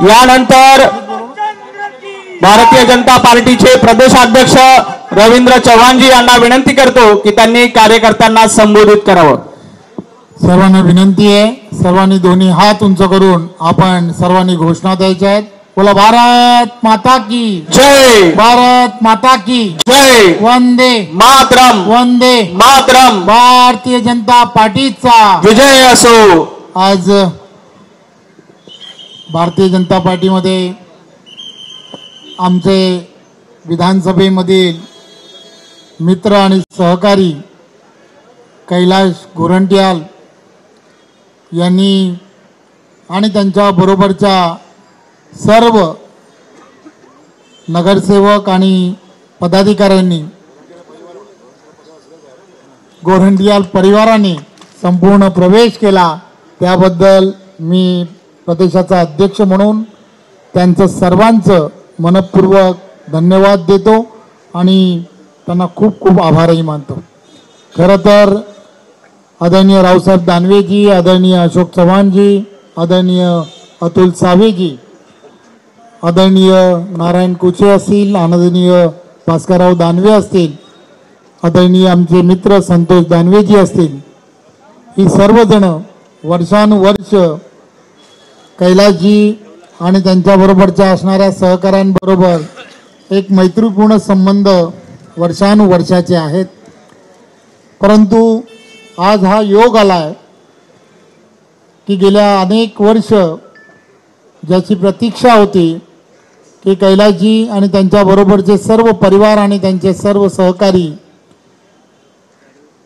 यानंतर भारतीय जनता पार्टीचे प्रदेशाध्यक्ष रवींद्र चव्हाणजी यांना विनंती करतो की त्यांनी कार्यकर्त्यांना संबोधित करावं। सर्वांना विनंती आहे, सर्वांनी दोन्ही हात उंच करून आपण सर्वांनी घोषणा द्यायच्या आहेत। बोला भारत माता की जय, भारत माता की जय, वंदे मातरम, वंदे मातरम, भारतीय जनता पार्टीचा विजय असो। आज भारतीय जनता पार्टीमध्ये आमचे विधानसभेमधील मित्र आणि सहकारी कैलाश गोरंट्याल यांनी आणि त्यांच्या बरोबरच्या सर्व नगरसेवक आणि पदाधिकाऱ्यांनी गोरंट्याल परिवाराने संपूर्ण प्रवेश केला, त्याबद्दल मी प्रदेशाचा अध्यक्ष म्हणून त्यांचं सर्वांचं मनपूर्वक धन्यवाद देतो आणि त्यांना खूप खूप आभारही मानतो। खरं तर आदरणीय रावसाहेब दानवेजी, आदरणीय अशोक चव्हाणजी, आदरणीय अतुल सावेजी, आदरणीय नारायण कुचे असतील, आदरणीय भास्करराव दानवे असतील, आदरणीय आमचे मित्र संतोष दानवेजी असतील, ही सर्वजण वर्षानुवर्ष कैलासजी आणि त्यांच्याबरोबरच्या असणाऱ्या सहकाऱ्यांबरोबर एक मैत्रीपूर्ण संबंध वर्षानुवर्षाचे आहेत। परंतु आज हा योग आलाय की गेल्या अनेक वर्ष ज्याची प्रतीक्षा होती की कैलासजी आणि त्यांच्याबरोबरचे सर्व परिवार आणि त्यांचे सर्व सहकारी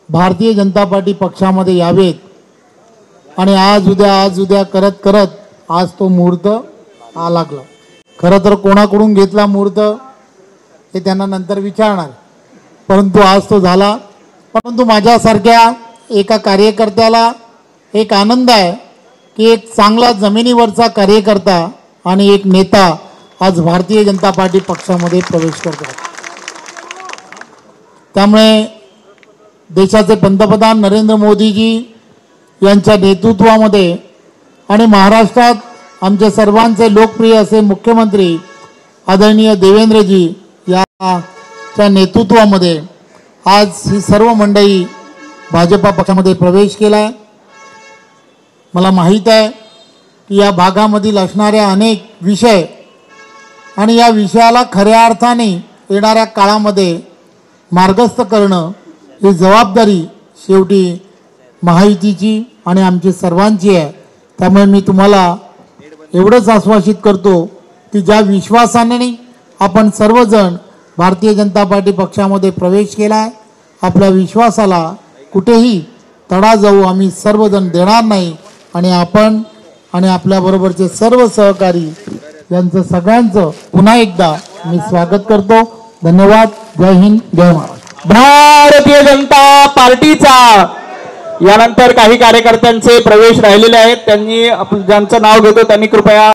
भारतीय जनता पार्टी पक्षामध्ये यावेत आणि आज उद्या करत करत आज तो मुहूर्त लागला। खरं तर कोणाकडून घेतला मुहूर्त हे त्यांना नंतर विचारणार, परंतु आज तो झाला। परंतु माझ्यासारख्या एका कार्यकर्त्याला एक आनंद आहे की एक चांगला जमिनीवरचा कार्यकर्ता आणि एक नेता आज भारतीय जनता पार्टी पक्षामध्ये प्रवेश करतो। त्यामुळे देशाचे पंतप्रधान नरेंद्र मोदीजी यांच्या नेतृत्वामध्ये आणि महाराष्ट्रात आमचे सर्वांचे लोकप्रिय असे मुख्यमंत्री आदरणीय देवेंद्रजी याच्या नेतृत्वामध्ये आज ही सर्व मंडळी भाजपा पक्षामध्ये प्रवेश केलाय। मला माहीत आहे की या भागामधील असणाऱ्या अनेक विषय आणि या विषयाला खऱ्या अर्थाने येणाऱ्या काळामध्ये मार्गस्थ करणं ही जबाबदारी शेवटी महायुतीची आणि आमची सर्वांची आहे। त्यामुळे मी तुम्हाला एवढंच आश्वासित करतो की ज्या विश्वासाने आपण सर्वजण भारतीय जनता पार्टी पक्षामध्ये प्रवेश केला आहे, आपल्या विश्वासाला कुठेही तडा जाऊ आम्ही सर्वजण देणार नाही आणि आपण आणि आपल्याबरोबरचे सर्व सहकारी यांचं सगळ्यांचं पुन्हा एकदा मी स्वागत करतो। धन्यवाद। जय हिंद, जय महाराष्ट्र। भारतीय जनता पार्टीचा यानंतर काही कार्यकर्त्यांचे प्रवेश राहिलेले आहेत, त्यांनी ज्यांचं नाव घेतो त्यांनी कृपया